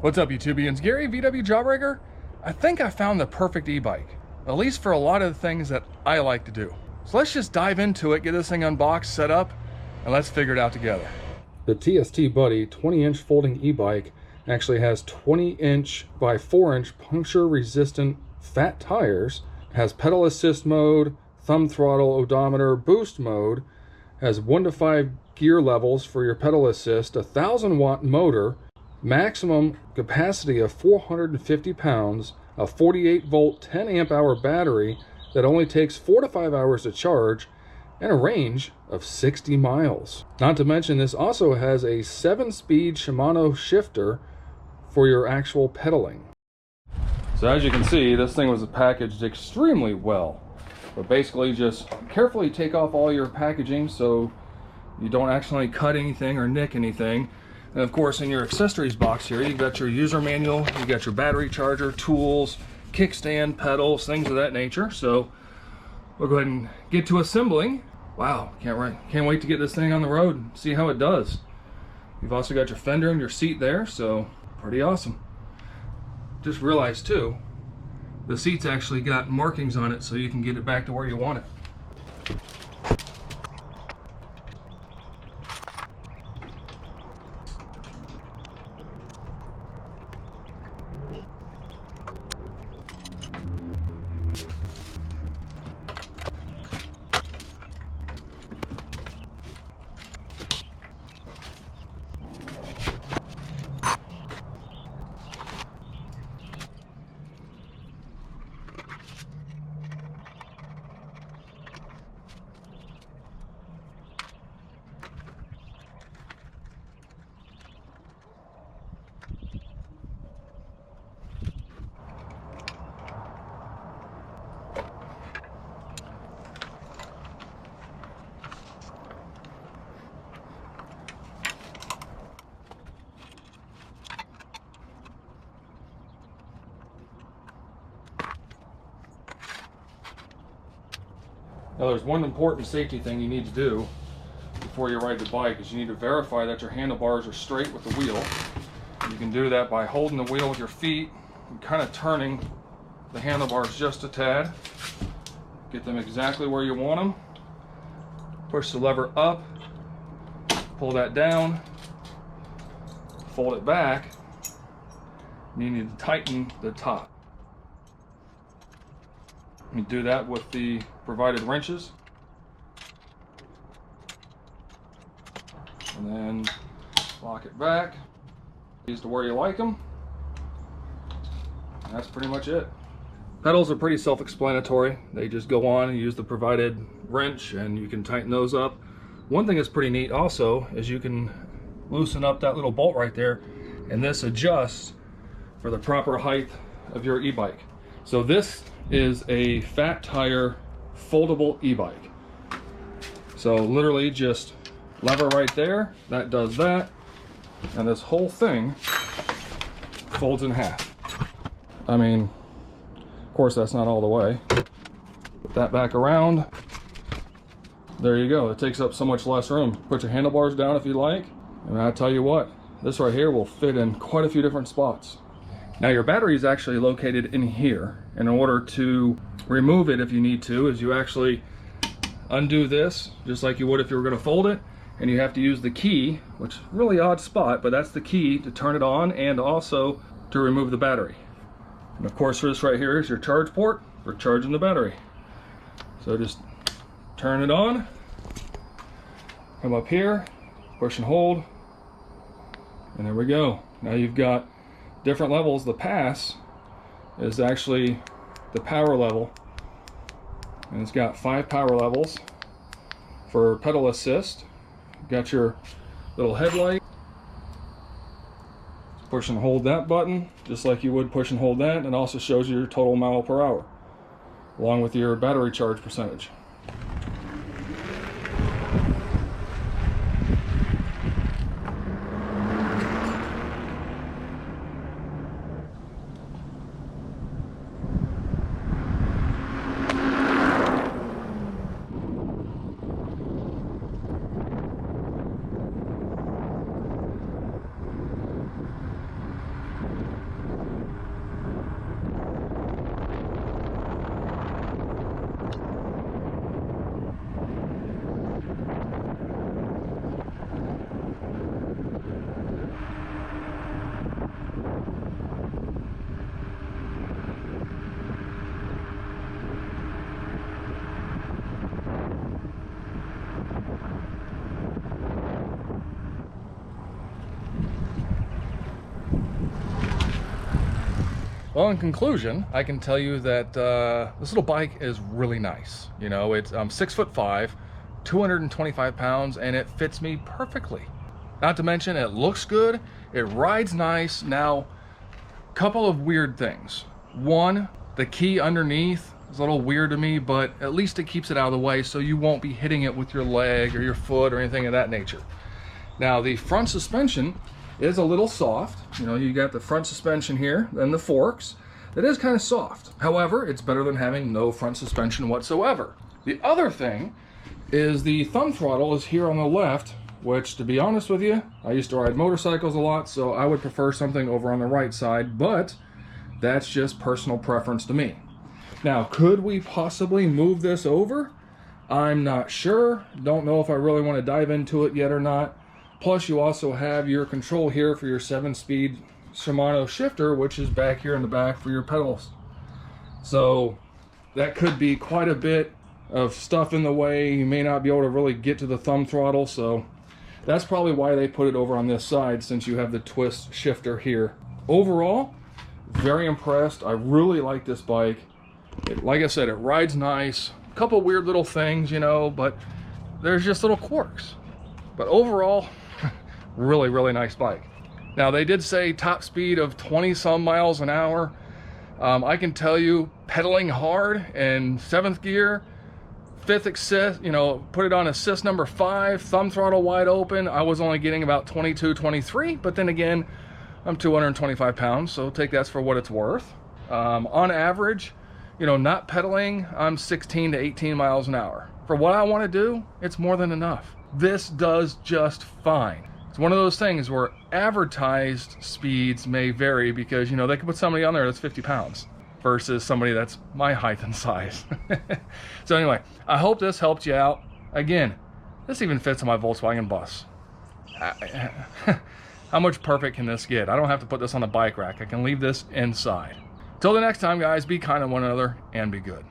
What's up, YouTubians? Gary, VWJawbreaker. I think I found the perfect e-bike, at least for a lot of the things that I like to do. So let's just dive into it, get this thing unboxed, set up, and let's figure it out together. The TST Buddy 20-inch folding e-bike actually has 20-inch by 4-inch puncture-resistant fat tires, has pedal assist mode, thumb throttle, odometer, boost mode, has 1 to 5 gear levels for your pedal assist, a 1,000-watt motor, maximum capacity of 450 pounds, a 48-volt 10-amp-hour battery that only takes 4 to 5 hours to charge, and a range of 60 miles. Not to mention, this also has a 7-speed Shimano shifter for your actual pedaling. So as you can see, this thing was packaged extremely well. But basically just carefully take off all your packaging so you don't accidentally cut anything or nick anything. And of course, in your accessories box here, you've got your user manual, you got your battery charger, tools, kickstand, pedals, things of that nature. So we'll go ahead and get to assembling. Wow, can't wait to get this thing on the road and see how it does. You've also got your fender and your seat there, so pretty awesome. Just realized too, the seat's actually got markings on it so you can get it back to where you want it. Now there's one important safety thing you need to do before you ride the bike is you need to verify that your handlebars are straight with the wheel. You can do that by holding the wheel with your feet and kind of turning the handlebars just a tad. Get them exactly where you want them. Push the lever up, pull that down, fold it back, and you need to tighten the top. You do that with the provided wrenches. And then lock it back. These to where you like them. And that's pretty much it. Pedals are pretty self-explanatory. They just go on and use the provided wrench and you can tighten those up. One thing that's pretty neat also is you can loosen up that little bolt right there and this adjusts for the proper height of your e-bike. So this is a fat tire foldable e-bike. So literally just lever right there, that does that, and this whole thing folds in half. I mean, of course that's not all the way. Put that back around. There you go, it takes up so much less room. Put your handlebars down if you like, and I tell you what, this right here will fit in quite a few different spots. Now your battery is actually located in here. In order to remove it if you need to, is you actually undo this just like you would if you were going to fold it, and you have to use the key, which is a really odd spot, but that's the key to turn it on and also to remove the battery. And of course this right here is your charge port for charging the battery. So just turn it on, come up here, push and hold, and there we go. Now you've got different levels. The pass is actually the power level, and it's got 5 power levels for pedal assist. You've got your little headlight. Push and hold that button just like you would push and hold that, and it also shows you your total mile per hour along with your battery charge percentage. Well, in conclusion, I can tell you that this little bike is really nice. You know, it's 6'5", 225 pounds, and it fits me perfectly. Not to mention, it looks good, it rides nice. Now, couple of weird things. One, the key underneath is a little weird to me, but at least it keeps it out of the way so you won't be hitting it with your leg or your foot or anything of that nature. Now, the front suspension is a little soft. You know, you got the front suspension here, then the forks. It is kind of soft. However, it's better than having no front suspension whatsoever. The other thing is the thumb throttle is here on the left, which, to be honest with you, I used to ride motorcycles a lot, so I would prefer something over on the right side, but that's just personal preference to me. Now, could we possibly move this over? I'm not sure. Don't know if I really want to dive into it yet or not. Plus, you also have your control here for your 7-speed Shimano shifter, which is back here in the back for your pedals. So that could be quite a bit of stuff in the way. You may not be able to really get to the thumb throttle, so that's probably why they put it over on this side, since you have the twist shifter here. Overall, very impressed. I really like this bike. Like I said, it rides nice. A couple weird little things, you know, but there's just little quirks. But overall, really, really nice bike. Now, they did say top speed of 20 some miles an hour. I can tell you, pedaling hard in 7th gear, 5th assist, you know, put it on assist number 5, thumb throttle wide open, I was only getting about 22, 23, but then again, I'm 225 pounds, so take that for what it's worth. On average, you know, not pedaling, I'm 16 to 18 miles an hour. For what I want to do, it's more than enough. This does just fine. It's one of those things where advertised speeds may vary because, you know, they could put somebody on there that's 50 pounds versus somebody that's my height and size. So anyway, I hope this helped you out. Again, this even fits on my Volkswagen bus. How much perfect can this get? I don't have to put this on a bike rack. I can leave this inside. Till the next time, guys, be kind to one another and be good.